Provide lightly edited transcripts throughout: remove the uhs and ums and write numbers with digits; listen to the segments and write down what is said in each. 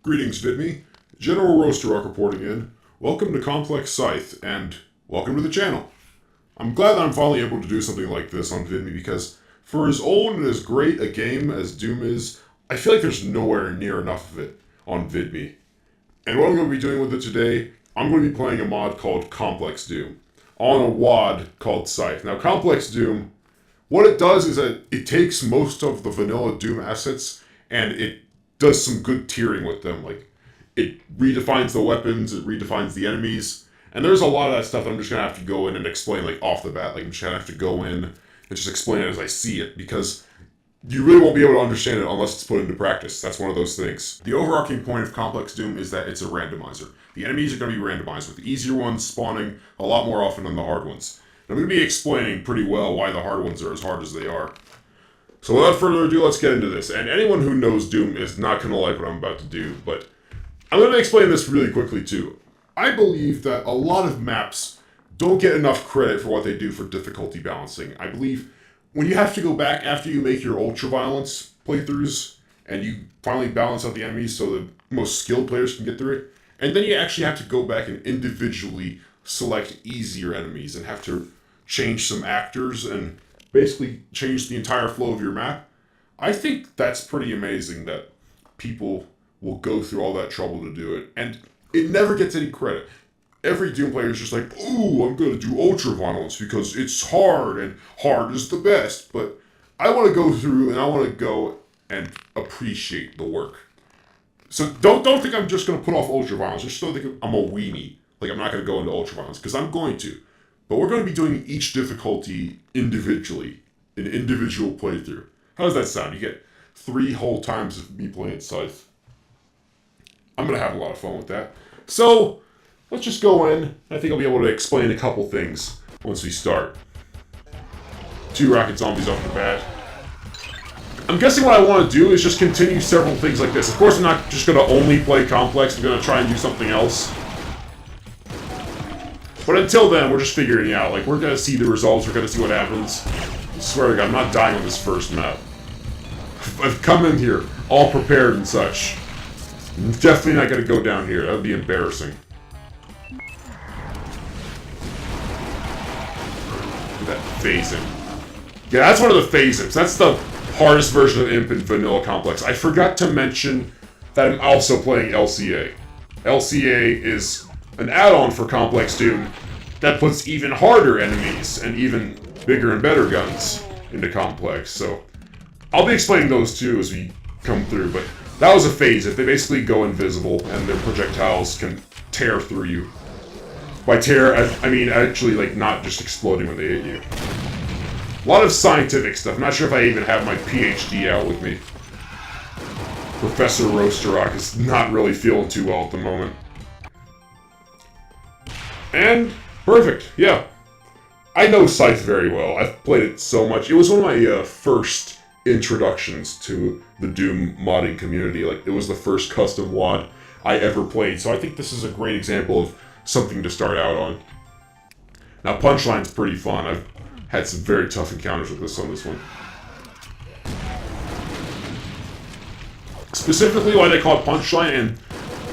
Greetings, Vidme. General Roasterrock reporting in. Welcome to Complex Scythe, and welcome to the channel. I'm glad that I'm finally able to do something like this on Vidme because for as old and as great a game as Doom is, I feel like there's nowhere near enough of it on Vidme. And what I'm going to be doing with it today, I'm going to be playing a mod called Complex Doom on a WAD called Scythe. Now, Complex Doom, what it does is that it takes most of the vanilla Doom assets and it does some good tiering with them. Like, it redefines the weapons, it redefines the enemies, and there's a lot of that stuff that I'm just going to have to go in and explain, like, off the bat. Like, I'm just going to have to go in and just explain it as I see it, because you really won't be able to understand it unless it's put into practice. That's one of those things. The overarching point of Complex Doom is that it's a randomizer. The enemies are going to be randomized, with the easier ones spawning a lot more often than the hard ones. And I'm going to be explaining pretty well why the hard ones are as hard as they are. So without further ado, let's get into this. And anyone who knows Doom is not going to like what I'm about to do, but I'm going to explain this really quickly too. I believe that a lot of maps don't get enough credit for what they do for difficulty balancing. I believe when you have to go back after you make your ultra-violence playthroughs, and you finally balance out the enemies so the most skilled players can get through it, and then you actually have to go back and individually select easier enemies and have to change some actors and basically change the entire flow of your map. I think that's pretty amazing that people will go through all that trouble to do it, and it never gets any credit. Every Doom player is just like, ooh, I'm going to do ultra violence because it's hard and hard is the best. But I want to go through and I want to go and appreciate the work. So don't think I'm just going to put off ultra violence. Just don't think I'm a weenie. Like, I'm not going to go into ultra violence, because I'm going to. But we're going to be doing each difficulty individually, an individual playthrough. How does that sound? You get 3 whole times of me playing Scythe. I'm going to have a lot of fun with that. So let's just go in. I think I'll be able to explain a couple things once we start. 2 rocket zombies off the bat. I'm guessing what I want to do is just continue several things like this. Of course, I'm not just going to only play Complex. I'm going to try and do something else. But until then, we're just figuring it out. Like, we're going to see the results. We're going to see what happens. I swear to God, I'm not dying on this first map. I've come in here all prepared and such. I'm definitely not going to go down here. That would be embarrassing. That phasing. Yeah, that's one of the phase-ups. That's the hardest version of Imp in Vanilla Complex. I forgot to mention that I'm also playing LCA. LCA is an add-on for Complex Doom that puts even harder enemies and even bigger and better guns into Complex. So I'll be explaining those too as we come through, but that was a phase-up. They basically go invisible and their projectiles can tear through you. By tear, I mean actually, like, not just exploding when they hit you. A lot of scientific stuff. I'm not sure if I even have my PhD out with me. Professor Roasterrock is not really feeling too well at the moment. And perfect, yeah. I know Scythe very well. I've played it so much. It was one of my first introductions to the Doom modding community. Like, it was the first custom WAD I ever played. So I think this is a great example of something to start out on. Now, Punchline's pretty fun. I've had some very tough encounters with this on this one. Specifically, why they call it Punchline, and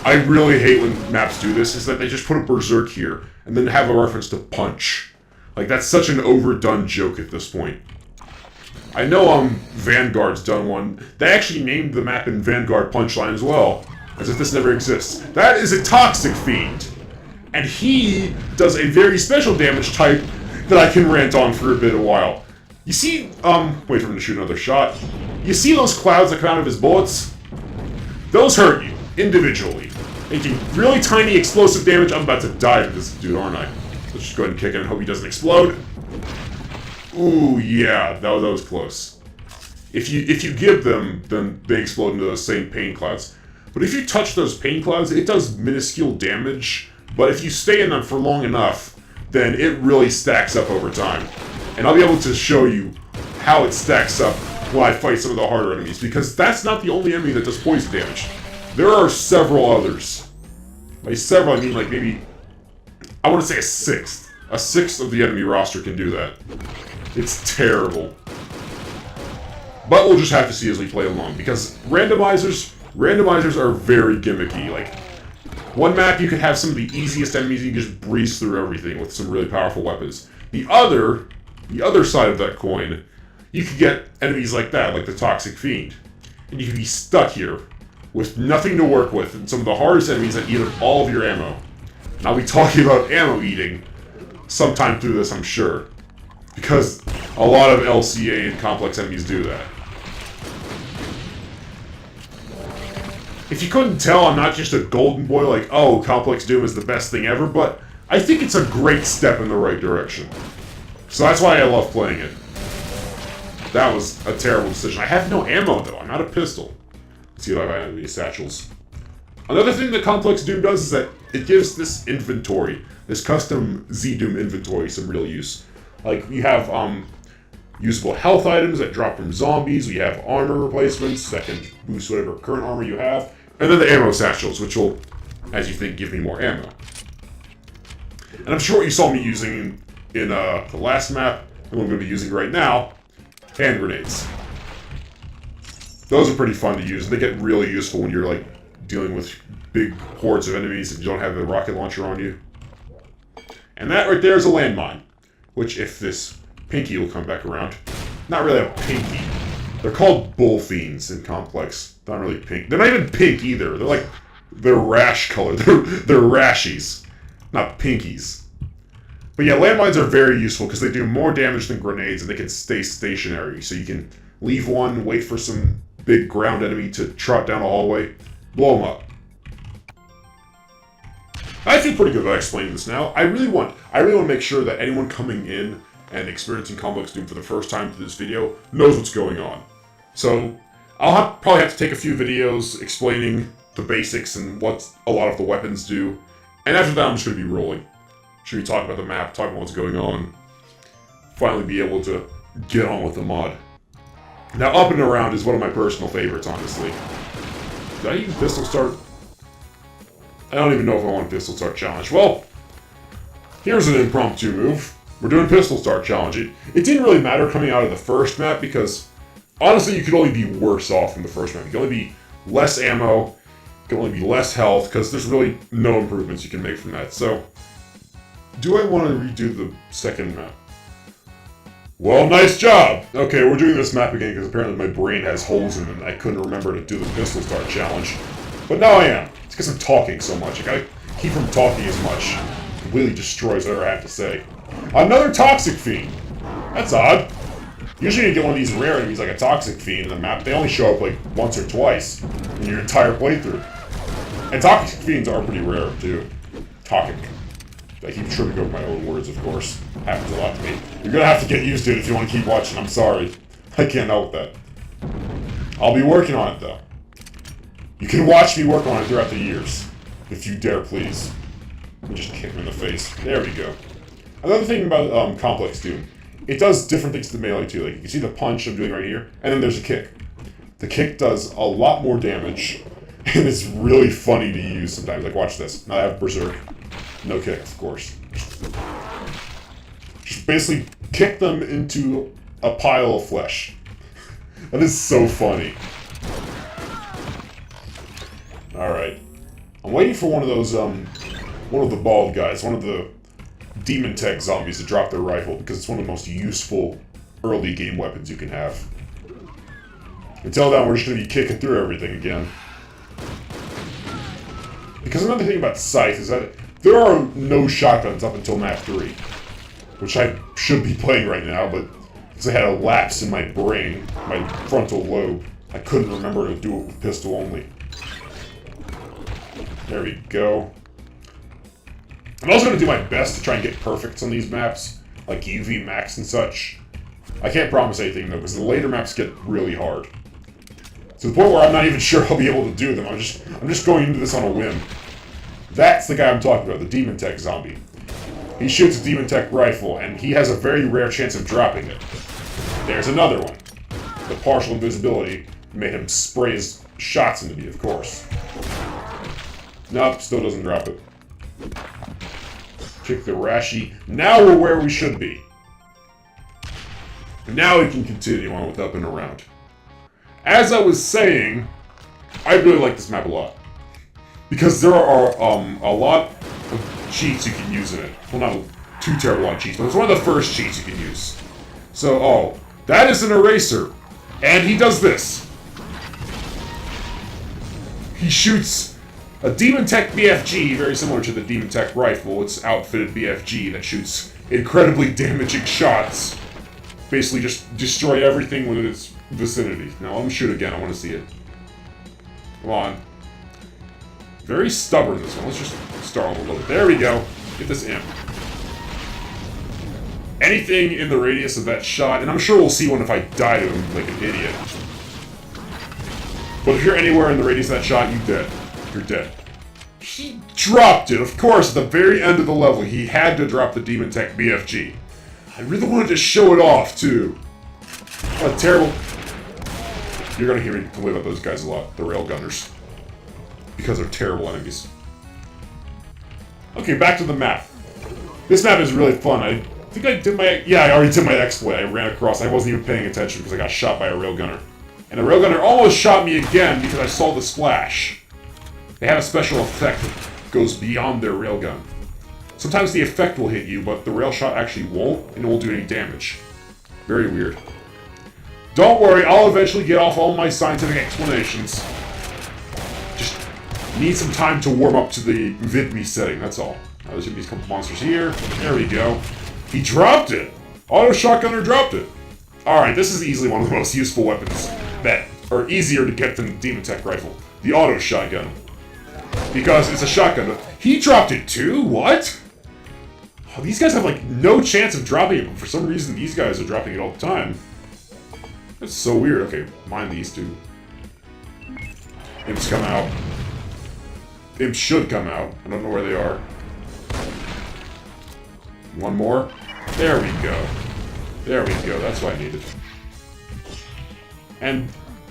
I really hate when maps do this, is that they just put a berserk here and then have a reference to punch. Like, that's such an overdone joke at this point. I know Vanguard's done one. They actually named the map in Vanguard Punchline as well, as if this never exists. That is a Toxic Fiend, and he does a very special damage type that I can rant on for a bit of while. You see, wait for him to shoot another shot. You see those clouds that come out of his bullets? Those hurt you, individually. Making really tiny explosive damage. I'm about to die to this dude, aren't I? Let's just go ahead and kick it and hope he doesn't explode. Ooh, yeah, that was close. If you give them, then they explode into those same pain clouds. But if you touch those pain clouds, it does minuscule damage. But if you stay in them for long enough, then it really stacks up over time. And I'll be able to show you how it stacks up when I fight some of the harder enemies, because that's not the only enemy that does poison damage. There are several others. By several, I mean like maybe, I want to say a sixth. A sixth of the enemy roster can do that. It's terrible. But we'll just have to see as we play along, because randomizers are very gimmicky. Like, one map you could have some of the easiest enemies, you can just breeze through everything with some really powerful weapons. The other side of that coin, you could get enemies like that, like the Toxic Fiend. And you could be stuck here with nothing to work with, and some of the hardest enemies that eat up all of your ammo. And I'll be talking about ammo eating sometime through this, I'm sure. Because a lot of LCA and complex enemies do that. If you couldn't tell, I'm not just a golden boy like, oh, Complex Doom is the best thing ever, but I think it's a great step in the right direction. So that's why I love playing it. That was a terrible decision. I have no ammo, though. I'm out of pistol. Let's see if I have any satchels. Another thing that Complex Doom does is that it gives this inventory, this custom Z-Doom inventory, some real use. Like, you have usable health items that drop from zombies, we have armor replacements that can boost whatever current armor you have, and then the ammo satchels, which will, as you think, give me more ammo. And I'm sure what you saw me using in the last map, and what I'm going to be using right now, hand grenades. Those are pretty fun to use, and they get really useful when you're like dealing with big hordes of enemies and you don't have the rocket launcher on you. And that right there is a landmine, which if this pinky will come back around, not really a pinky. They're called bull fiends in Complex. Not really pink. They're not even pink either. They're rash color. They're rashies, not pinkies. But yeah, landmines are very useful because they do more damage than grenades and they can stay stationary. So you can leave one, wait for some big ground enemy to trot down a hallway, blow them up. I feel pretty good about explaining this now. I really want to make sure that anyone coming in and experiencing Complex Doom for the first time through this video knows what's going on. So I'll probably have to take a few videos explaining the basics and what a lot of the weapons do. And after that, I'm just going to be rolling. Should be talking about the map, talking about what's going on. Finally be able to get on with the mod. Now, up and around is one of my personal favorites, honestly. Did I even pistol start? I don't even know if I want a pistol start challenge. Well, here's an impromptu move. We're doing pistol start challenge. It didn't really matter coming out of the first map because, honestly, you could only be worse off in the first map. You can only be less ammo, you can only be less health, because there's really no improvements you can make from that. So, do I want to redo the second map? Well, nice job! Okay, we're doing this map again because apparently my brain has holes in it and I couldn't remember to do the pistol start challenge. But now I am. It's because I'm talking so much. I gotta keep from talking as much. It completely destroys whatever I have to say. Another Toxic Fiend! That's odd. Usually you get one of these rare enemies like a Toxic Fiend in the map, they only show up like once or twice in your entire playthrough. And Toxic Fiends are pretty rare too. I keep tripping over my own words, of course. Happens a lot to me. You're gonna have to get used to it if you want to keep watching, I'm sorry. I can't help that. I'll be working on it though. You can watch me work on it throughout the years. If you dare, please. Let me just kick him in the face. There we go. Another thing about Complex Doom. It does different things to the melee too. Like, you can see the punch I'm doing right here, and then there's a kick. The kick does a lot more damage, and it's really funny to use sometimes. Like, watch this. Now I have Berserk. No kick, of course. Just basically kick them into a pile of flesh. That is so funny. Alright. I'm waiting for one of those, one of the bald guys, one of the demon tech zombies to drop their rifle, because it's one of the most useful early game weapons you can have. Until then, we're just going to be kicking through everything again. Because another thing about Scythe is that there are no shotguns up until map 3. Which I should be playing right now, but because I had a lapse in my brain, my frontal lobe, I couldn't remember to do it with pistol only. There we go. I'm also going to do my best to try and get perfects on these maps, like UV max and such. I can't promise anything though, because the later maps get really hard. To the point where I'm not even sure I'll be able to do them. I'm just going into this on a whim. That's the guy I'm talking about, the Demon Tech zombie. He shoots a Demon Tech rifle, and he has a very rare chance of dropping it. There's another one. The partial invisibility made him spray his shots into me, of course. Nope, still doesn't drop it. Kick the Rashi. Now we're where we should be. And now we can continue on with up and around. as I was saying, I really like this map a lot. Because there are a lot of cheats you can use in it. Well, not too terrible lot of cheats, but it's one of the first cheats you can use. So, oh, that is an eraser. And he does this. He shoots a Demon Tech BFG, very similar to the Demon Tech rifle. It's outfitted BFG that shoots incredibly damaging shots. Basically just destroy everything within its vicinity. Now, let me shoot again. I want to see it. Come on. Very stubborn, this one. Let's just start a little bit. There we go. Get this imp. Anything in the radius of that shot, and I'm sure we'll see one if I die to him like an idiot. But if you're anywhere in the radius of that shot, you're dead. You're dead. He dropped it, of course, at the very end of the level. He had to drop the Demon Tech BFG. I really wanted to show it off, too. What a terrible... You're gonna hear me complain about those guys a lot, the railgunners. Because they're terrible enemies. Okay, back to the map. This map is really fun. I think I did my... Yeah, I already did my exploit. I ran across. I wasn't even paying attention because I got shot by a railgunner. And the railgunner almost shot me again because I saw the splash. They have a special effect that goes beyond their railgun. Sometimes the effect will hit you, but the rail shot actually won't, and it won't do any damage. Very weird. Don't worry, I'll eventually get off all my scientific explanations. Just need some time to warm up to the Vidme setting, that's all. Now, there's gonna be a couple monsters here. There we go. He dropped it! Auto Shotgunner dropped it. Alright, this is easily one of the most useful weapons that are easier to get than the Demon Tech rifle. The Auto Shotgun. Because it's a shotgun. He dropped it too? What? Oh, these guys have like no chance of dropping it, but for some reason these guys are dropping it all the time. That's so weird. Okay, mind these two. Imps come out. Imps should come out. I don't know where they are. One more. There we go. There we go. That's what I needed. And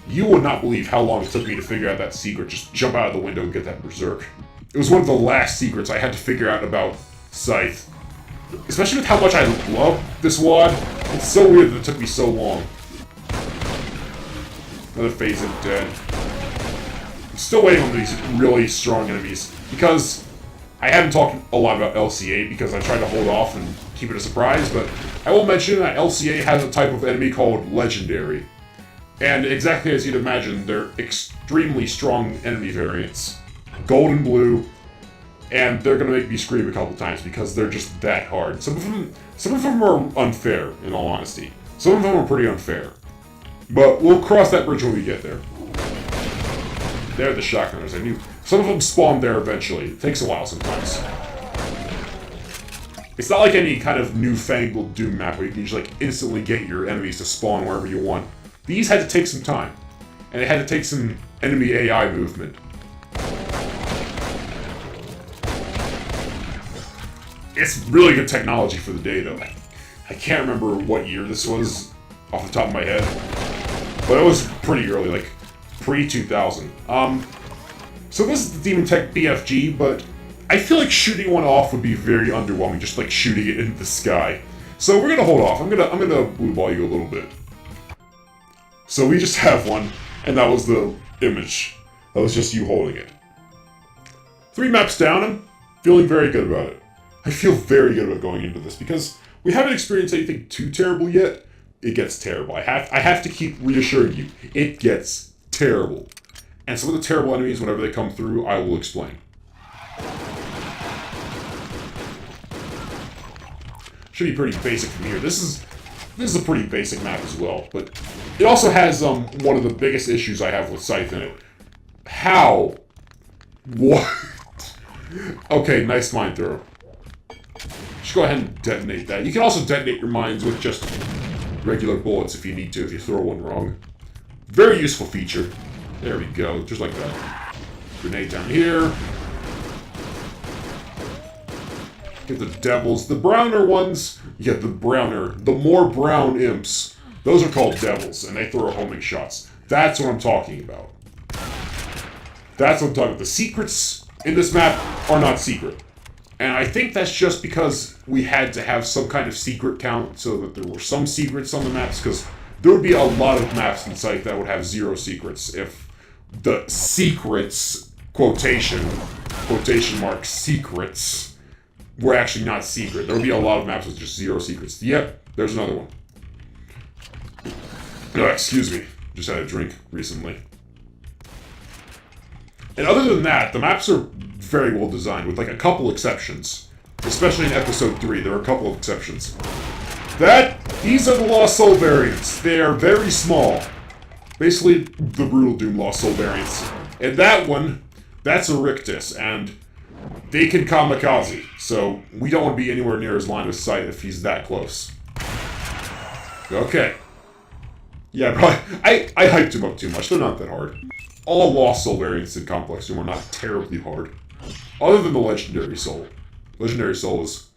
you would not believe how long it took me to figure out that secret. Just jump out of the window and get that berserk. It was one of the last secrets I had to figure out about Scythe. Especially with how much I love this wad. It's so weird that it took me so long. Another phase of dead. I'm still waiting on these really strong enemies. Because I haven't talked a lot about LCA because I tried to hold off and keep it a surprise. But I will mention that LCA has a type of enemy called Legendary. And exactly as you'd imagine, they're extremely strong enemy variants. Gold and blue. And they're gonna make me scream a couple times because they're just that hard. Some of them are unfair, in all honesty. Some of them are pretty unfair. But we'll cross that bridge when we get there. They're the shotgunners. I knew some of them spawn there eventually. It takes a while sometimes. It's not like any kind of newfangled Doom map where you can just like instantly get your enemies to spawn wherever you want. These had to take some time. And they had to take some enemy AI movement. It's really good technology for the day, though. I can't remember what year this was off the top of my head, but it was pretty early, like pre-2000. So this is the Demon Tech BFG, but I feel like shooting one off would be very underwhelming, just like shooting it into the sky. So we're gonna hold off. I'm gonna blue ball you a little bit. So we just have one, and that was the image. That was just you holding it. 3 maps down, I'm feeling very good about it. I feel very good about going into this because we haven't experienced anything too terrible yet. It gets terrible. I have to keep reassuring you. It gets terrible. And some of the terrible enemies, whenever they come through, I will explain. Should be pretty basic from here. This is a pretty basic map as well, but it also has one of the biggest issues I have with Scythe in it. How? What? Okay, nice mine throw. Just go ahead and detonate that. You can also detonate your mines with just regular bullets if you need to, if you throw one wrong. Very useful feature. There we go, just like that. Grenade down here. Get the devils. The browner ones, yeah, the more brown imps, those are called devils, and they throw homing shots. That's what I'm talking about. That's what I'm talking about. The secrets in this map are not secret. And I think that's just because we had to have some kind of secret count so that there were some secrets on the maps, because there would be a lot of maps in Scythe that would have 0 secrets if the secrets, quotation mark, secrets, were actually not secret. There would be a lot of maps with just 0 secrets. Yep, there's another one. Oh, excuse me. Just had a drink recently. And other than that, the maps are very well designed, with like a couple exceptions. Especially in episode 3, there are a couple of exceptions. These are the Lost Soul variants. They are very small. Basically, the Brutal Doom Lost Soul variants. And that one, that's a Rictus, and they can kamikaze. So, we don't want to be anywhere near his line of sight if he's that close. Okay. Yeah, probably. I hyped him up too much. They're not that hard. All Lost Soul variants in Complex Doom are not terribly hard. Other than the Legendary Soul. Legendary Soul is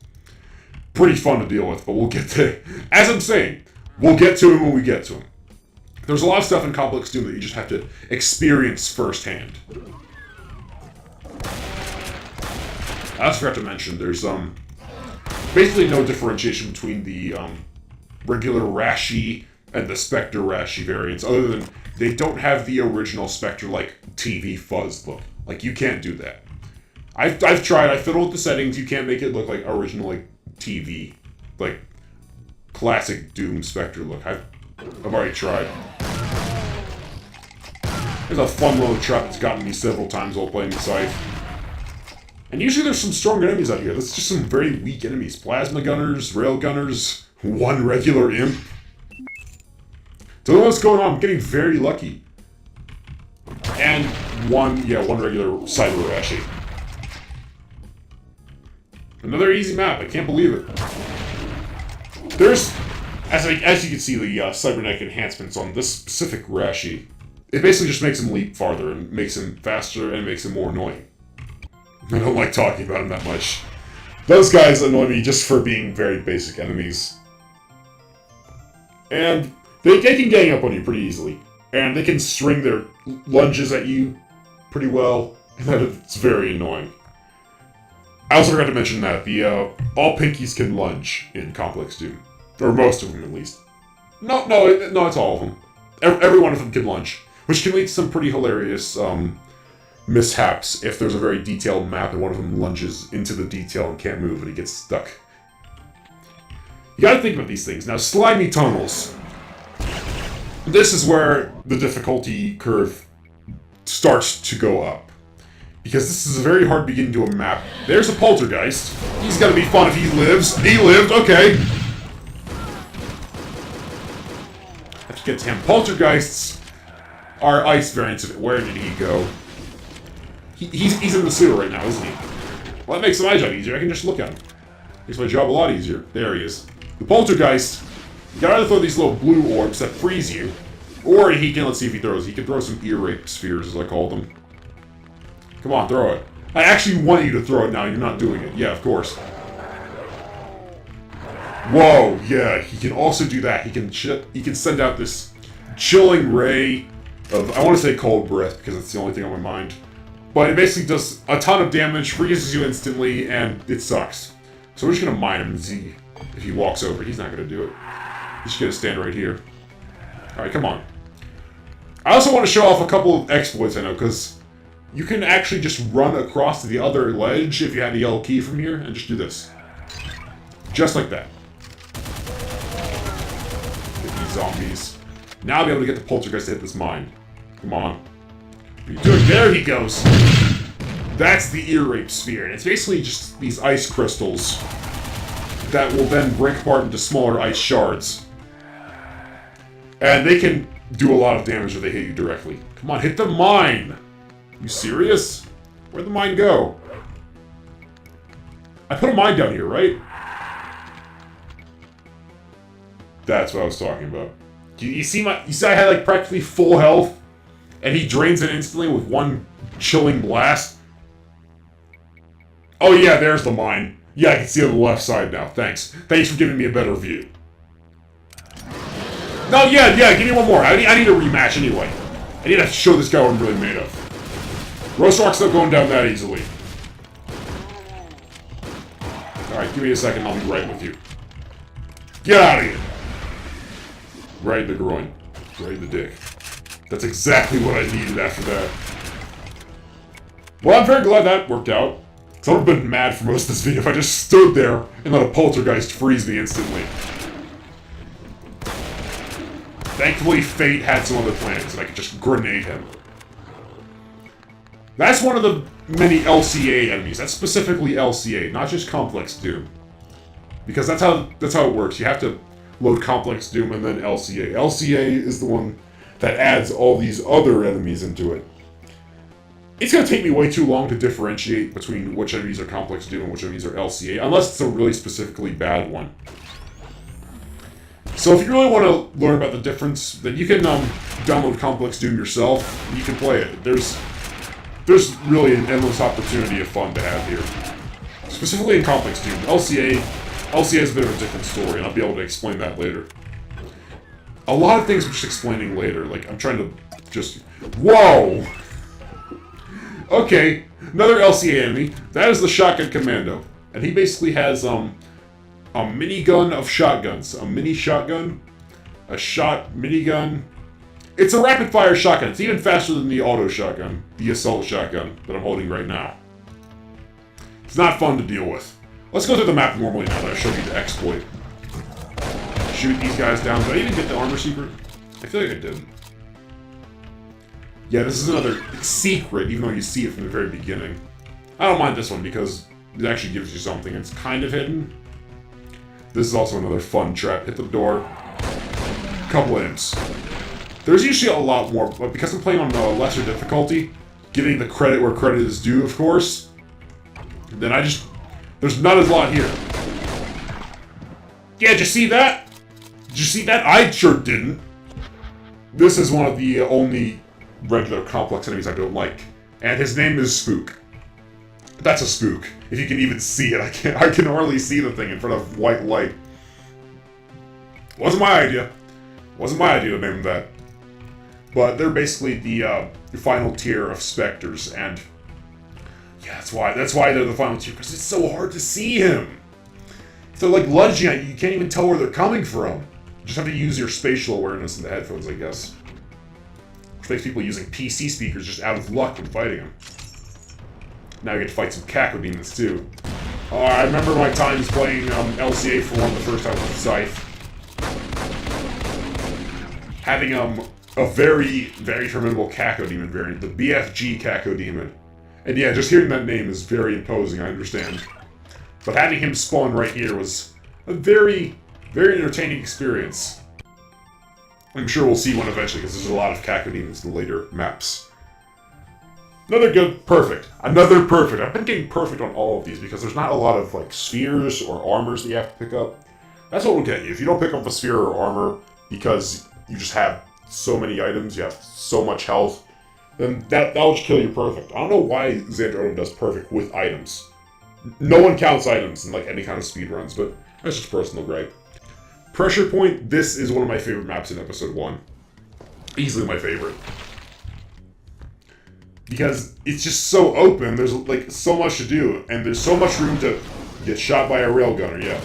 pretty fun to deal with, but we'll get to... As I'm saying, we'll get to him when we get to him. There's a lot of stuff in Complex Doom that you just have to experience firsthand. I also forgot to mention, there's basically no differentiation between the regular Rashi and the Spectre Rashi variants, other than they don't have the original Spectre, like, TV fuzz look. Like, you can't do that. I've tried, I fiddled with the settings, you can't make it look like original, like, TV, like, classic Doom Spectre look. I've already tried. There's a fun little trap that's gotten me several times while playing the Scythe. And usually there's some strong enemies out here. That's just some very weak enemies. Plasma Gunners, Rail Gunners, one regular Imp. Don't know what's going on, I'm getting very lucky. And one regular Cyber Rashi. Another easy map, I can't believe it. There's, as you can see, the cybernetic enhancements on this specific Rashi. It basically just makes him leap farther, and makes him faster, and makes him more annoying. I don't like talking about him that much. Those guys annoy me just for being very basic enemies. And they can gang up on you pretty easily. And they can string their lunges at you pretty well, and it's very annoying. I also forgot to mention that all pinkies can lunge in Complex Doom. Or most of them, at least. No, it's all of them. Every one of them can lunge. Which can lead to some pretty hilarious mishaps if there's a very detailed map and one of them lunges into the detail and can't move and he gets stuck. You gotta think about these things. Now, slimy tunnels. This is where the difficulty curve starts to go up. Because this is a very hard beginning to a map. There's a poltergeist. He's gonna be fun if he lives. He lived, okay. Have to get to him. Poltergeists are ice variants of it. Where did he go? He's in the sewer right now, isn't he? Well, that makes my job easier. I can just look at him. Makes my job a lot easier. There he is. The poltergeist, you gotta either throw these little blue orbs that freeze you, or he can, let's see if he throws. He can throw some ear rape spheres, as I call them. Come on, throw it. I actually want you to throw it now, you're not doing it. Yeah, of course. Whoa, yeah, he can also do that. He can send out this chilling ray of, I want to say cold breath, because it's the only thing on my mind. But it basically does a ton of damage, freezes you instantly, and it sucks. So we're just going to mine him and see if he walks over. He's not going to do it. He's just going to stand right here. Alright, come on. I also want to show off a couple of exploits I know, because you can actually just run across to the other ledge if you had a yellow key from here, and just do this. Just like that. Get these zombies. Now I'll be able to get the poltergeist to hit this mine. Come on. What are you doing? There he goes! That's the ear rape sphere, and it's basically just these ice crystals that will then break apart into smaller ice shards. And they can do a lot of damage if they hit you directly. Come on, hit the mine! You serious? Where'd the mine go? I put a mine down here, right? That's what I was talking about. You see I had like practically full health, and he drains it instantly with one chilling blast? Oh yeah, there's the mine. Yeah, I can see it on the left side now. Thanks. Thanks for giving me a better view. No, yeah, give me one more. I need a rematch anyway. I need to show this guy what I'm really made of. Roast Rock's not going down that easily. Alright, give me a second, I'll be right with you. Get out of here! Right in the groin. Right in the dick. That's exactly what I needed after that. Well, I'm very glad that worked out. Because I would have been mad for most of this video if I just stood there and let a poltergeist freeze me instantly. Thankfully, Fate had some other plans, and I could just grenade him. That's one of the many LCA enemies. That's specifically LCA, not just Complex Doom. Because that's how it works. You have to load Complex Doom and then LCA. LCA is the one that adds all these other enemies into it. It's going to take me way too long to differentiate between which enemies are Complex Doom and which enemies are LCA, unless it's a really specifically bad one. So if you really want to learn about the difference, then you can download Complex Doom yourself, and you can play it. There's really an endless opportunity of fun to have here. Specifically in Complex Doom. LCA is a bit of a different story, and I'll be able to explain that later. A lot of things I'm just explaining later, like I'm trying to just... Whoa! Okay, another LCA enemy. That is the Shotgun Commando. And he basically has a minigun of shotguns. A mini shotgun. A minigun. It's a rapid-fire shotgun. It's even faster than the auto shotgun, the assault shotgun that I'm holding right now. It's not fun to deal with. Let's go through the map normally now that I showed you the exploit. Shoot these guys down. Did I even get the armor secret? I feel like I didn't. Yeah, this is another secret, even though you see it from the very beginning. I don't mind this one because it actually gives you something. It's kind of hidden. This is also another fun trap. Hit the door. Couple imps. There's usually a lot more, but because I'm playing on a lesser difficulty, giving the credit where credit is due, of course, then there's not a lot here. Yeah, did you see that? Did you see that? I sure didn't. This is one of the only regular complex enemies I don't like, and his name is Spook. That's a spook. If you can even see it, I can hardly see the thing in front of white light. Wasn't my idea. Wasn't my idea to name him that. But they're basically the final tier of specters, and yeah, that's why they're the final tier, because it's so hard to see him. If they're like lunging at you, you can't even tell where they're coming from. You just have to use your spatial awareness in the headphones, I guess. Which makes people using PC speakers just out of luck when fighting them. Now I get to fight some cacodemons too. I remember my times playing LCA for one the first time with Scythe. Having a very, very formidable cacodemon variant, the BFG cacodemon. And yeah, just hearing that name is very imposing, I understand. But having him spawn right here was a very, very entertaining experience. I'm sure we'll see one eventually, because there's a lot of cacodemons in the later maps. Another good, perfect. Another perfect. I've been getting perfect on all of these, because there's not a lot of, like, spheres or armors that you have to pick up. That's what will get you. If you don't pick up a sphere or armor, because you just have so many items, you have so much health, then that'll just kill you perfect. I don't know why Xandro does perfect with items. No one counts items in, like, any kind of speedruns, but that's just personal gripe. Pressure Point, this is one of my favorite maps in Episode 1. Easily my favorite. Because it's just so open, there's, like, so much to do, and there's so much room to get shot by a railgunner, yeah.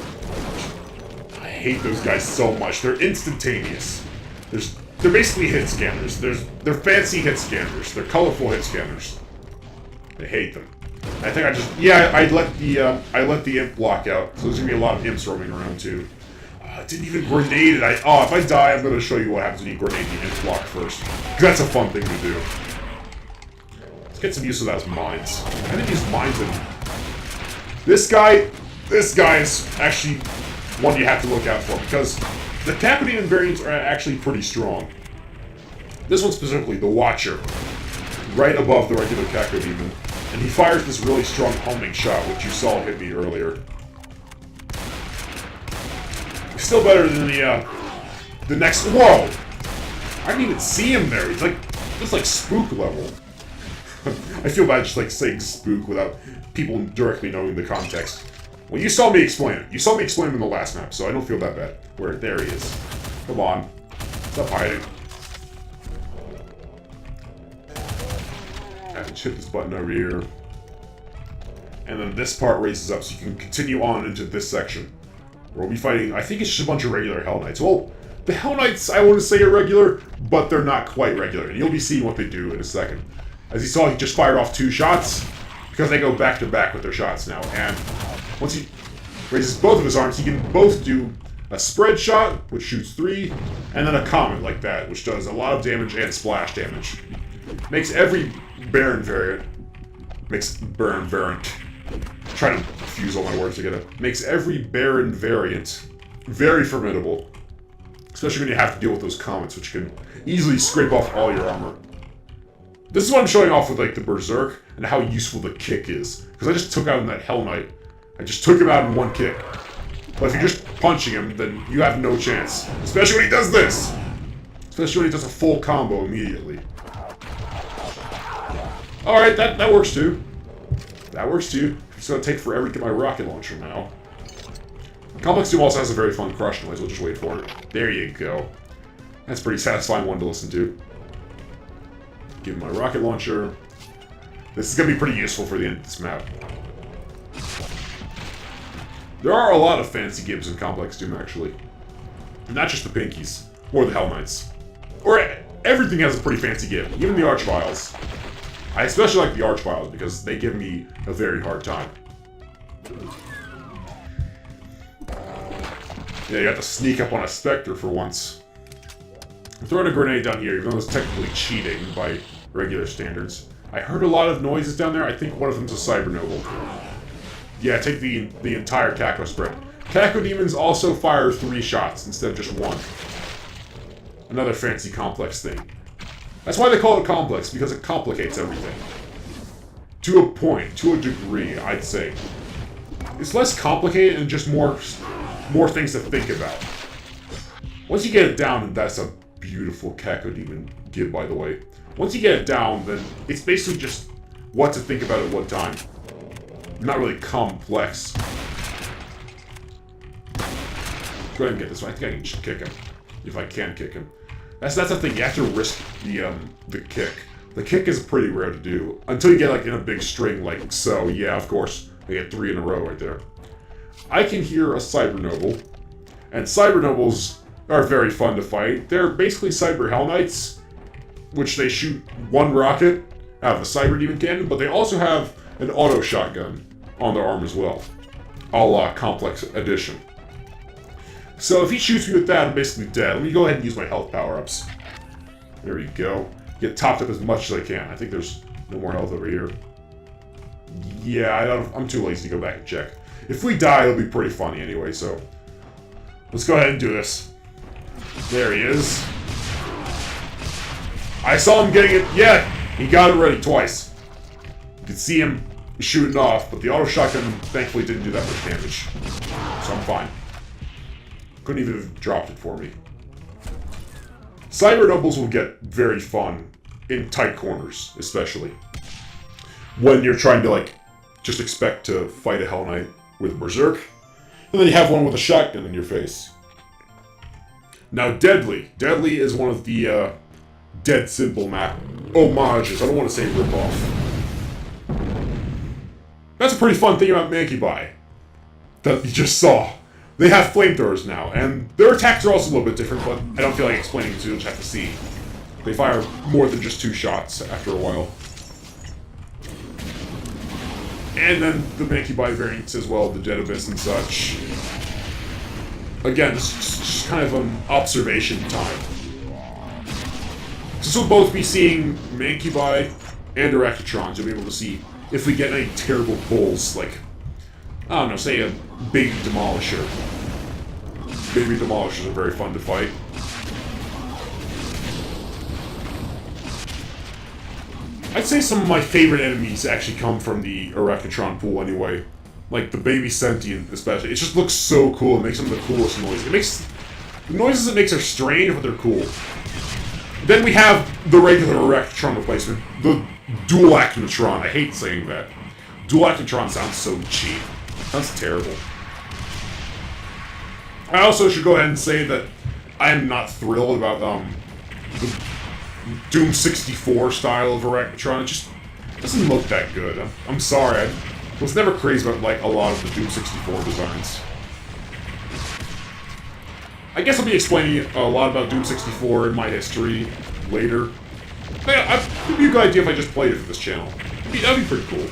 I hate those guys so much. They're instantaneous. They're basically hit scanners. They're fancy hit scanners. They're colorful hit scanners. I hate them. I think I let the imp block out. So there's gonna be a lot of imps roaming around too. I didn't even grenade it. If I die, I'm gonna show you what happens when you grenade the imp block first. Because that's a fun thing to do. Let's get some use of those mines. I didn't use mines in. This guy is actually one you have to look out for, because the Cacodemon variants are actually pretty strong. This one specifically, the Watcher, right above the regular Cacodemon, and he fires this really strong homing shot, which you saw hit me earlier. He's still better than the next. Whoa! I didn't even see him there. He's like just like Spook level. I feel bad just like saying Spook without people directly knowing the context. Well, you saw me explain it. You saw me explain it in the last map, so I don't feel that bad. There he is. Come on. Stop hiding. I have to hit this button over here. And then this part raises up, so you can continue on into this section. Where we'll be fighting, I think it's just a bunch of regular Hell Knights. Well, The Hell Knights, I want to say, are regular, but they're not quite regular. And you'll be seeing what they do in a second. As you saw, he just fired off 2 shots, because they go back to back with their shots now. And once he raises both of his arms, he can both do a spread shot, which shoots 3, and then a comet like that, which does a lot of damage and splash damage. Makes every Baron variant... Trying to fuse all my words together. Makes every Baron variant very formidable. Especially when you have to deal with those comets, which can easily scrape off all your armor. This is what I'm showing off with like the Berserk and how useful the kick is. Because I just took out that Hell Knight. I just took him out in 1 kick. But if you're just punching him, then you have no chance. Especially when he does this! Especially when he does a full combo immediately. Alright, that works too. That works too. It's gonna take forever to get my rocket launcher now. Complex Doom also has a very fun crush noise, we'll just wait for it. There you go. That's a pretty satisfying one to listen to. Give him my rocket launcher. This is gonna be pretty useful for the end of this map. There are a lot of fancy gibbs in Complex Doom, actually. Not just the Pinkies, or the Hell Knights. Or everything has a pretty fancy gib, even the Archviles. I especially like the Archviles because they give me a very hard time. Yeah, you have to sneak up on a Spectre for once. I'm throwing a grenade down here, even though it's technically cheating by regular standards. I heard a lot of noises down there. I think one of them's a Cybernoble. Yeah, take the entire Caco spread. Caco Demons also fire 3 shots instead of just 1. Another fancy complex thing. That's why they call it complex, because it complicates everything. To a point, to a degree, I'd say. It's less complicated and just more things to think about. Once you get it down, and that's a beautiful Caco Demon gib, by the way. Once you get it down, then it's basically just what to think about at what time. Not really complex. Go ahead and get this one. I think I can just kick him. If I can kick him. That's the thing. You have to risk the kick. The kick is pretty rare to do. Until you get like in a big string like so. Yeah, of course. I get 3 in a row right there. I can hear a Cybernoble. And Cybernobles are very fun to fight. They're basically Cyber Hell Knights, which they shoot 1 rocket out of a Cyber Demon cannon, but they also have an auto shotgun on their arm as well. A la Complex Edition. So if he shoots me with that, I'm basically dead. Let me go ahead and use my health power-ups. There we go. Get topped up as much as I can. I think there's no more health over here. Yeah, I'm too lazy to go back and check. If we die, it'll be pretty funny anyway, so... Let's go ahead and do this. There he is. I saw him getting it. Yeah, he got it ready twice. You can see him shooting off, but the auto shotgun thankfully didn't do that much damage. So I'm fine. Couldn't even have dropped it for me. Cyber Nobles will get very fun in tight corners, especially. When you're trying to, like, just expect to fight a Hell Knight with Berserk, and then you have one with a shotgun in your face. Now, Deadly. Deadly is one of the, Dead Symbol map homages. I don't want to say rip-off. That's a pretty fun thing about Mankibai that you just saw. They have flamethrowers now, and their attacks are also a little bit different, but I don't feel like explaining it to you, you'll just have to see. They fire more than just 2 shots after a while. And then the Mankibai variants as well, the Dead Abyss and such. Again, this is just kind of an observation time. So we'll both be seeing Mankibai and Erectrotrons. You'll be able to see if we get any terrible pulls, like, I don't know, say a Baby Demolisher. Baby Demolishers are very fun to fight. I'd say some of my favorite enemies actually come from the Erectotron pool anyway. Like the Baby Sentient especially. It just looks so cool. It makes some of the coolest noises. The noises it makes are strange, but they're cool. Then we have the regular Erectotron replacement. The Dual Actinotron. I hate saying that. Dual Actinotron sounds so cheap. That's terrible. I also should go ahead and say that I am not thrilled about the Doom 64 style of Erectotron. It just doesn't look that good. I'm sorry. I was never crazy about like a lot of the Doom 64 designs. I guess I'll be explaining a lot about Doom 64 in my history later. But yeah, it'd be a good idea if I just played it for this channel. That'd be pretty cool.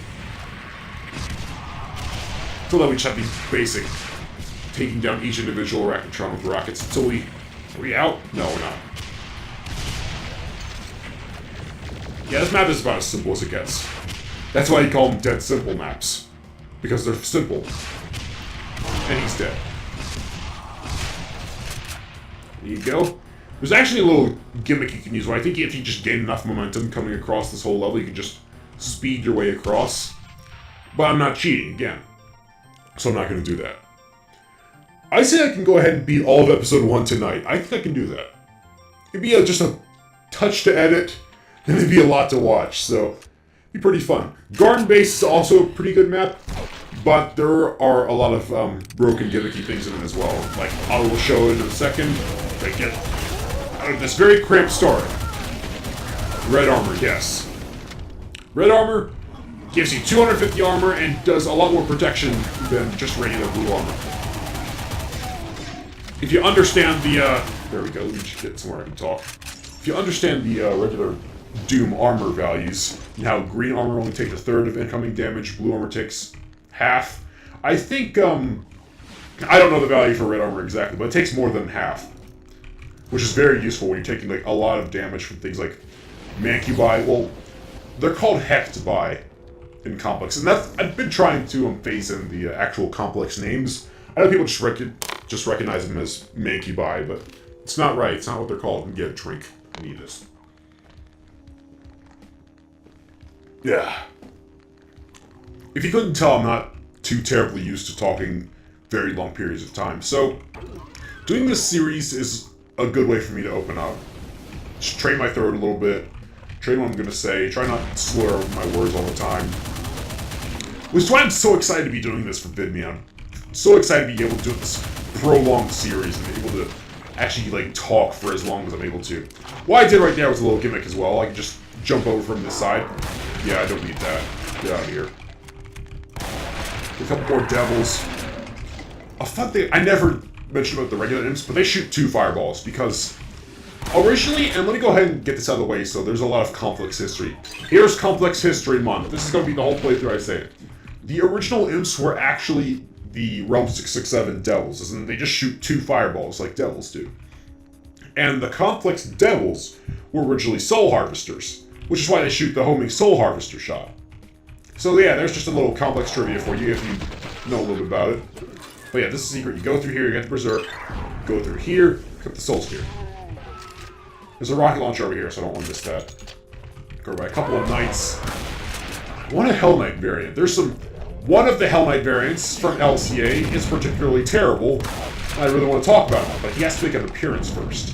So that we just have these basic taking down each individual Racketron with rockets until are we out? No, we're not. Yeah, this map is about as simple as it gets. That's why you call them dead simple maps. Because they're simple. And he's dead. There you go. There's actually a little gimmick you can use where I think if you just gain enough momentum coming across this whole level, you can just speed your way across. But I'm not cheating, again. So I'm not going to do that. I say I can go ahead and beat all of episode 1 tonight. I think I can do that. It'd be just a touch to edit, and it'd be a lot to watch, so it'd be pretty fun. Garden Base is also a pretty good map, but there are a lot of broken gimmicky things in it as well. Like, I will show it in a second. They get out of this very cramped start. Red armor, yes. Red armor gives you 250 armor and does a lot more protection than just regular blue armor. If you understand the, there we go, let me just get somewhere I can talk. If you understand the regular Doom armor values, and how green armor only takes a third of incoming damage, blue armor takes half. I think, I don't know the value for red armor exactly, but it takes more than half. Which is very useful when you're taking, like, a lot of damage from things like Mancubi. Well, they're called Hectbi in Complex, and I've been trying to phase in the actual Complex names. I know people just recognize them as Mancubi, but it's not right. It's not what they're called. And get a drink. I need this. Yeah. If you couldn't tell, I'm not too terribly used to talking very long periods of time. So, doing this series is a good way for me to open up. Just train my throat a little bit. Train what I'm going to say. Try not to slur over my words all the time. Which is why I'm so excited to be doing this for Vidme. I'm so excited to be able to do this prolonged series and be able to actually, like, talk for as long as I'm able to. What I did right there was a little gimmick as well. I can just jump over from this side. Yeah, I don't need that. Get out of here. A couple more devils. A fun thing, I never mentioned about the regular imps, but they shoot 2 fireballs because originally, and let me go ahead and get this out of the way so there's a lot of Complex history. Here's Complex History Month. This is going to be the whole playthrough I say it. The original imps were actually the Realm 667 devils, and they just shoot 2 fireballs like devils do. And the Complex devils were originally soul harvesters, which is why they shoot the homing soul harvester shot. So yeah, there's just a little Complex trivia for you if you know a little bit about it. But yeah, this is secret. You go through here, you get the Berserk, go through here, pick up the Soul Spear. There's a rocket launcher over here, so I don't want to miss that. Go by a couple of knights. I want a Hell Knight variant. One of the Hell Knight variants from LCA is particularly terrible. I really want to talk about him, but he has to make an appearance first.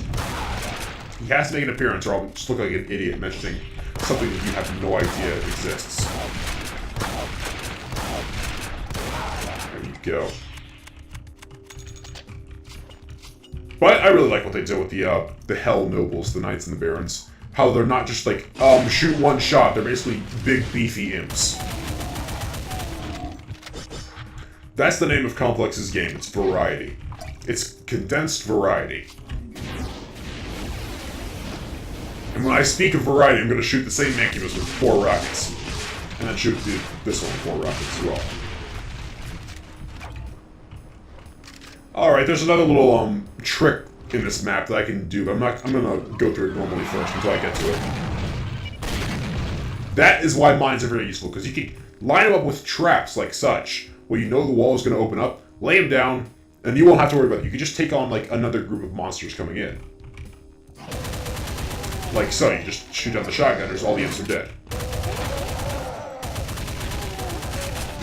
He has to make an appearance or I'll just look like an idiot mentioning something that you have no idea exists. There you go. But I really like what they did with the Hell Nobles, the Knights and the Barons. How they're not just like, shoot one shot. They're basically big, beefy imps. That's the name of Complex's game. It's variety. It's condensed variety. And when I speak of variety, I'm going to shoot the same Mancubus with 4 rockets. And then shoot this one with 4 rockets as well. Alright, there's another little trick in this map that I can do, but I'm gonna go through it normally first until I get to it. That is why mines are very useful, because you can line them up with traps like such, where you know the wall is going to open up, lay them down, and you won't have to worry about it. You can just take on like another group of monsters coming in. Like so, you just shoot down the shotgunners, all the imps are dead.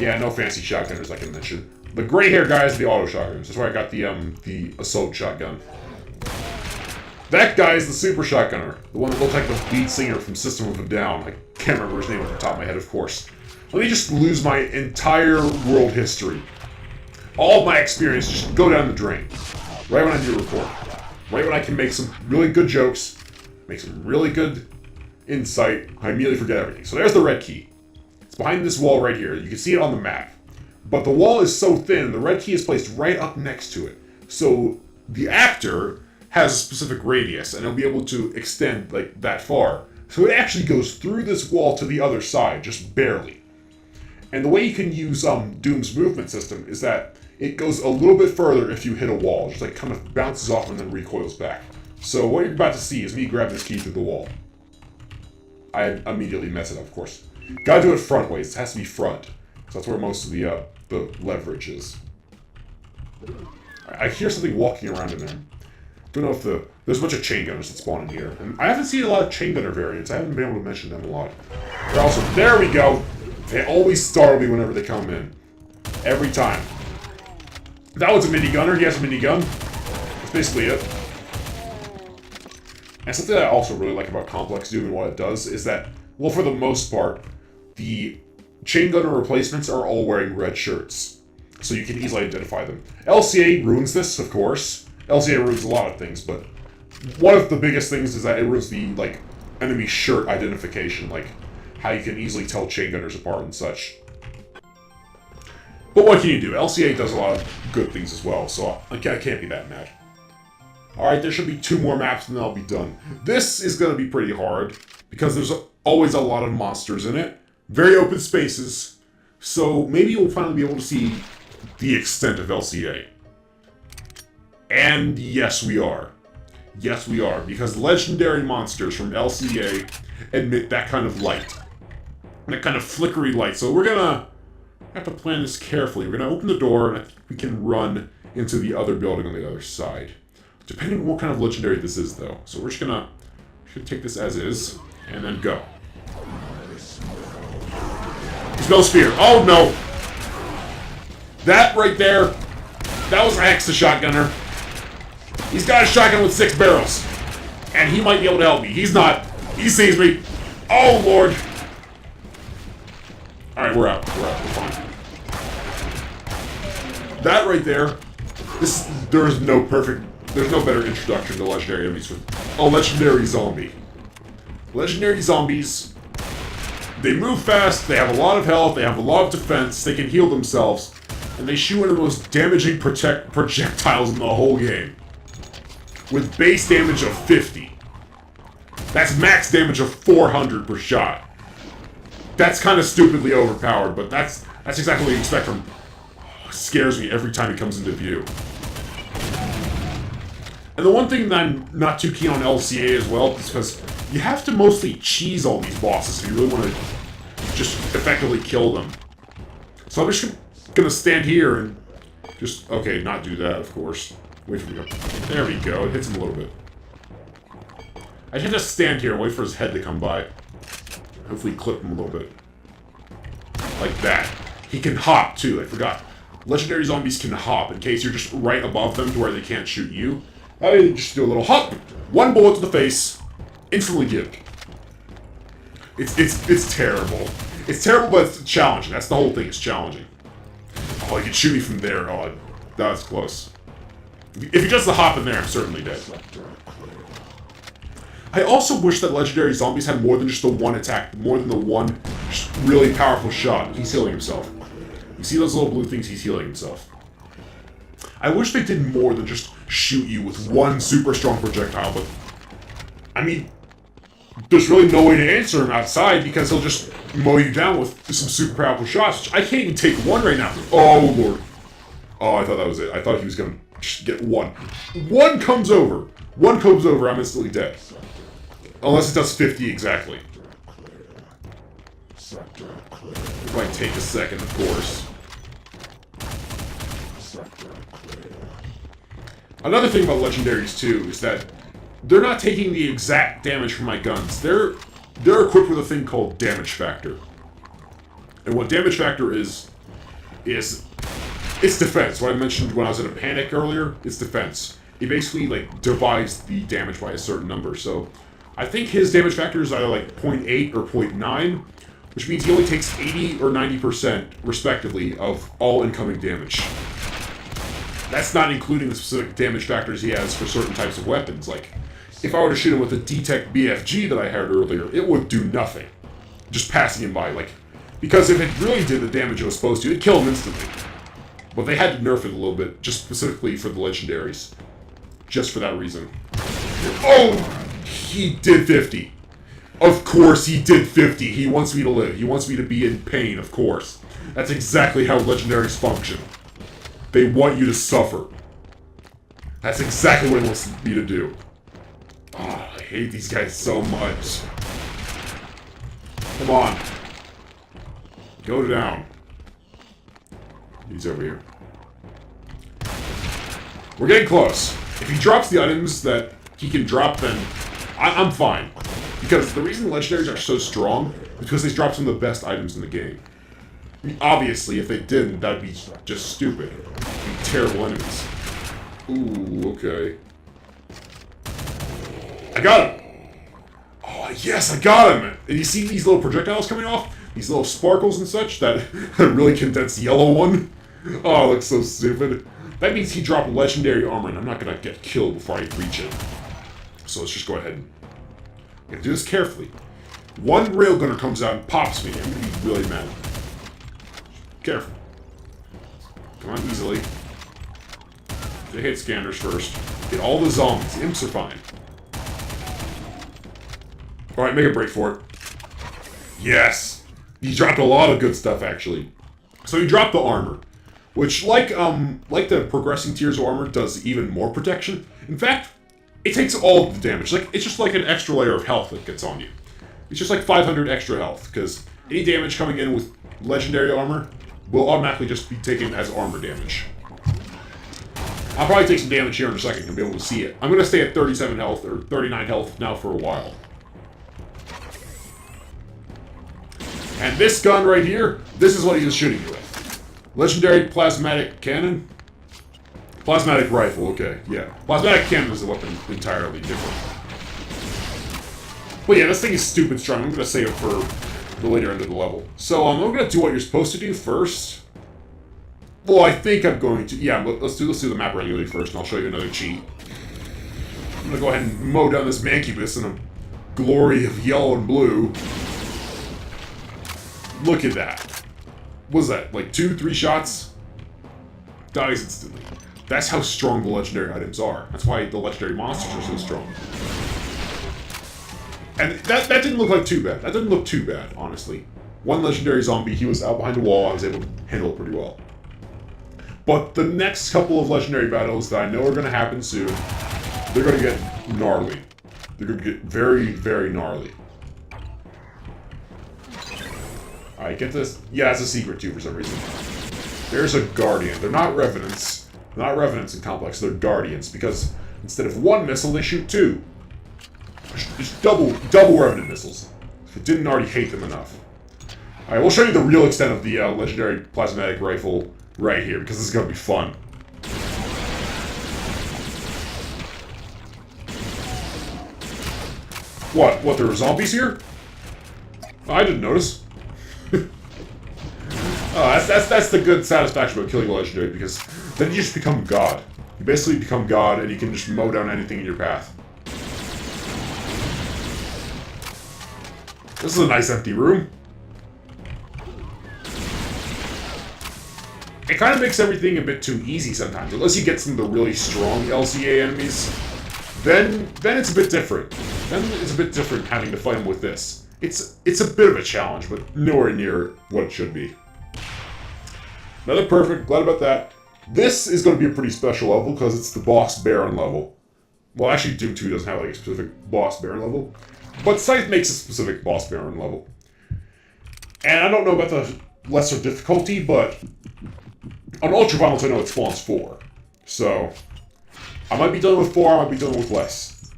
Yeah, no fancy shotgunners I can mention. The gray hair guys are the auto shotgunners. That's why I got the assault shotgun. That guy is the super shotgunner. The one that looks like the lead singer from System of a Down. I can't remember his name off the top of my head, of course. Let me just lose my entire world history. All of my experience just go down the drain. Right when I do a report. Right when I can make some really good jokes, make some really good insight, I immediately forget everything. So there's the red key. It's behind this wall right here. You can see it on the map. But the wall is so thin, the red key is placed right up next to it. So the actor has a specific radius, and it'll be able to extend like that far. So it actually goes through this wall to the other side, just barely. And the way you can use Doom's movement system is that it goes a little bit further if you hit a wall. Just like kind of bounces off and then recoils back. So what you're about to see is me grab this key through the wall. I immediately mess it up, of course. Gotta do it front ways. It has to be front. So that's where most of the leverage is. I hear something walking around in there. Don't know if there's a bunch of chain gunners that spawn in here. And I haven't seen a lot of chain gunner variants. I haven't been able to mention them a lot. They're also, there we go! They always startle me whenever they come in. Every time. That one's a minigunner. He has a minigun. That's basically it. And something that I also really like about Complex Doom and what it does is that, well, for the most part, the chain gunner replacements are all wearing red shirts. So you can easily identify them. LCA ruins this, of course. LCA ruins a lot of things, but one of the biggest things is that it ruins the, like, enemy shirt identification, like how you can easily tell chain gunners apart and such. But what can you do? LCA does a lot of good things as well, so I can't be that mad. Alright, there should be 2 more maps and then I'll be done. This is going to be pretty hard, because there's always a lot of monsters in it. Very open spaces, so maybe we'll finally be able to see the extent of LCA. And yes, we are. Yes, we are, because legendary monsters from LCA emit that kind of light. That kind of flickery light, so we're gonna have to plan this carefully. We're gonna open the door, and I think we can run into the other building on the other side. Depending on what kind of legendary this is, though. So we're just gonna take this as is, and then go. Spell Sphere. Oh, no! That right there, that was Axe the Shotgunner. He's got a shotgun with 6 barrels. And he might be able to help me. He's not. He sees me. Oh, Lord. Alright, we're out. We're fine. That right there, there's no better introduction to legendary enemies with a legendary zombie. Legendary zombies, they move fast, they have a lot of health, they have a lot of defense, they can heal themselves, and they shoot one of the most damaging projectiles in the whole game. With base damage of 50. That's max damage of 400 per shot. That's kind of stupidly overpowered, but that's exactly what you expect from... Scares me every time he comes into view. And the one thing that I'm not too keen on LCA as well is because you have to mostly cheese all these bosses if you really want to just effectively kill them. So I'm just gonna stand here and just... Okay, not do that, of course. Wait for me to go. There we go. It hits him a little bit. I should just stand here and wait for his head to come by. Hopefully clip him a little bit. Like that. He can hop, too. I forgot. Legendary zombies can hop in case you're just right above them to where they can't shoot you. I just do a little hop. 1 bullet to the face. Instantly killed. It's terrible. It's terrible, but it's challenging. That's the whole thing. It's challenging. Oh, he can shoot me from there. Oh, that was close. If he does the hop in there, I'm certainly dead. I also wish that legendary zombies had more than just the one attack, more than the one really powerful shot. He's healing himself. You see those little blue things? He's healing himself. I wish they did more than just shoot you with one super strong projectile, but... I mean, there's really no way to answer him outside because he'll just mow you down with some super powerful shots. I can't even take one right now. Oh, Lord. Oh, I thought that was it. I thought he was going to just get one. One comes over. One comes over, I'm instantly dead. Unless it does 50 exactly. It might take a second, of course. Another thing about legendaries, too, is that they're not taking the exact damage from my guns. They're equipped with a thing called damage factor. And what damage factor is it's defense. What I mentioned when I was in a panic earlier, it's defense. It basically, like, divides the damage by a certain number. So, I think his damage factor is either, like, 0.8 or 0.9, which means he only takes 80 or 90%, respectively, of all incoming damage. That's not including the specific damage factors he has for certain types of weapons. Like, if I were to shoot him with a D-Tech BFG that I had earlier, it would do nothing. Just passing him by, like... Because if it really did the damage it was supposed to, it'd kill him instantly. But they had to nerf it a little bit, just specifically for the legendaries. just for that reason. Oh! He did 50. Of course he did 50. He wants me to live. He wants me to be in pain, of course. That's exactly how legendaries function. They want you to suffer. That's exactly what he wants me to do. Oh, I hate these guys so much. Come on. Go down. He's over here. We're getting close. If he drops the items that he can drop, then I'm fine. Because the reason legendaries are so strong is because they drop some of the best items in the game. I mean, obviously, if they didn't, that'd be just stupid. It'd be terrible enemies. Ooh, okay. I got him! Oh, yes, I got him! And you see these little projectiles coming off? These little sparkles and such? That really condensed yellow one? Oh, it looks so stupid. That means he dropped legendary armor, and I'm not gonna get killed before I reach it. So let's just go ahead and... I'm gonna do this carefully. One railgunner comes out and pops me. I'm gonna be really mad. Careful. Come on, easily. They hit scanners first. Get all the zombies. Imps are fine. Alright, make a break for it. Yes! He dropped a lot of good stuff, actually. So he dropped the armor, which, like the progressing tiers of armor, does even more protection. In fact, it takes all of the damage. Like, it's just like an extra layer of health that gets on you. It's just like 500 extra health, because any damage coming in with legendary armor will automatically just be taken as armor damage. I'll probably take some damage here in a second to be able to see it. I'm going to stay at 37 health, or 39 health now for a while. And this gun right here, this is what he was shooting you with. Legendary plasmatic cannon? Plasmatic rifle, okay, yeah. Plasmatic cannon is a weapon entirely different. But yeah, this thing is stupid strong. I'm going to save it for the later end of the level. So I'm going to do what you're supposed to do first. Well, I think I'm going to... Yeah, let's do the map regularly first, and I'll show you another cheat. I'm going to go ahead and mow down this mancubus in a glory of yellow and blue. Look at that. What was that, like 2-3 shots? Dies instantly. That's how strong the legendary items are. That's why the legendary monsters are so strong. And that didn't look like too bad. That didn't look too bad, honestly. One legendary zombie, he was out behind a wall, I was able to handle it pretty well. But the next couple of legendary battles that I know are going to happen soon, they're going to get gnarly. They're going to get very, very gnarly. Alright, get this. Yeah, it's a secret too for some reason. There's a Guardian. They're not Revenants. They're not Revenants in Complex, they're Guardians, because instead of one missile, they shoot two. Just double Revenant missiles. If it didn't already hate them enough. Alright, we'll show you the real extent of the legendary plasmatic rifle right here, because this is going to be fun. What, there are zombies here? Oh, I didn't notice. That's the good satisfaction about killing a legendary, because then you just become God. You basically become God, and you can just mow down anything in your path. This is a nice empty room. It kind of makes everything a bit too easy sometimes, unless you get some of the really strong LCA enemies. Then it's a bit different. Then it's a bit different having to fight them with this. It's a bit of a challenge, but nowhere near what it should be. Another perfect, glad about that. This is going to be a pretty special level because it's the Boss Baron level. Well, actually, Doom 2 doesn't have like a specific Boss Baron level, but Scythe makes a specific Boss Baron level. And I don't know about the lesser difficulty, but on Ultraviolence I know it spawns 4. So, I might be dealing with 4, I might be dealing with less.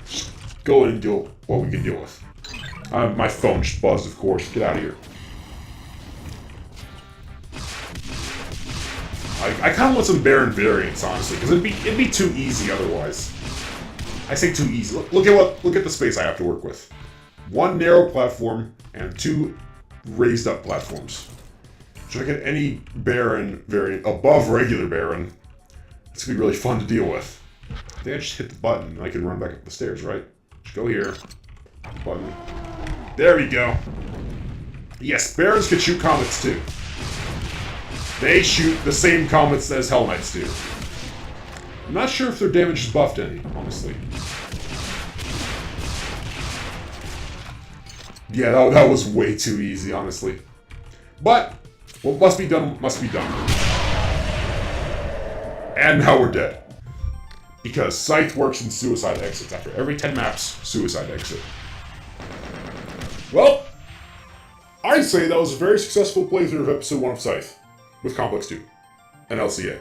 Just go in and deal what we can deal with. My phone just buzzed, of course. Get out of here. I kind of want some Baron variants, honestly, because it'd be too easy otherwise. I say too easy. Look at the space I have to work with. 1 narrow platform and 2 raised up platforms. Should I get any Baron variant above regular Baron? It's gonna be really fun to deal with. I think I just hit the button and I can run back up the stairs, right? Just go here. Button. There we go. Yes, Barons can shoot comets too. They shoot the same comets as Hell Knights do. I'm not sure if their damage is buffed any, honestly. Yeah, that was way too easy, honestly. But, what must be done, must be done. And now we're dead. Because Scythe works in suicide exits. After every 10 maps, suicide exit. Well, I'd say that was a very successful playthrough of Episode 1 of Scythe. With Complex 2. And LCA.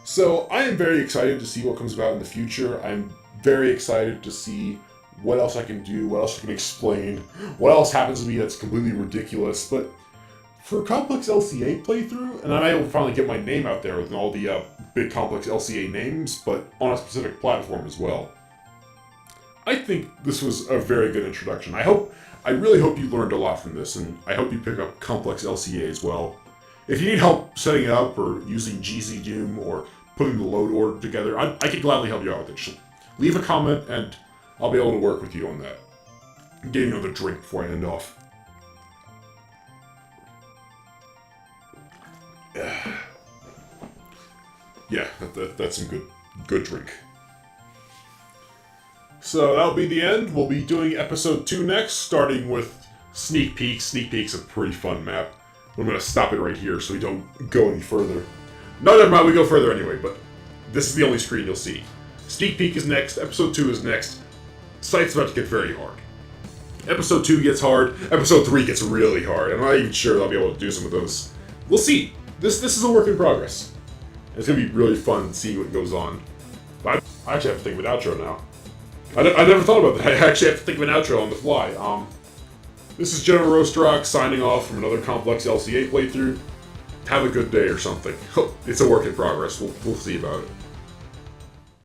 So, I am very excited to see what comes about in the future. I'm very excited to see what else I can do, what else I can explain, what else happens to me that's completely ridiculous. But for a Complex LCA playthrough, and I might finally get my name out there with all the big Complex LCA names, but on a specific platform as well. I think this was a very good introduction. I really hope you learned a lot from this, and I hope you pick up Complex LCA as well. If you need help setting it up, or using GZ Doom, or putting the load order together, I can gladly help you out with it. Just leave a comment, and I'll be able to work with you on that. I'm getting another drink before I end off. Yeah, that's some good drink. So that'll be the end. We'll be doing episode 2 next, starting with Sneak Peek. Sneak Peek's a pretty fun map. I'm going to stop it right here so we don't go any further. No, never mind, we go further anyway, but this is the only screen you'll see. Sneak Peek is next, episode 2 is next. Scythe's about to get very hard. Episode 2 gets hard, episode 3 gets really hard. I'm not even sure I'll be able to do some of those. We'll see. This is a work in progress. It's going to be really fun seeing what goes on. But I actually have to think of an outro now. I never thought about that. I actually have to think of an outro on the fly. This is General Roastrock signing off from another Complex LCA playthrough. Have a good day or something. It's a work in progress. We'll see about it.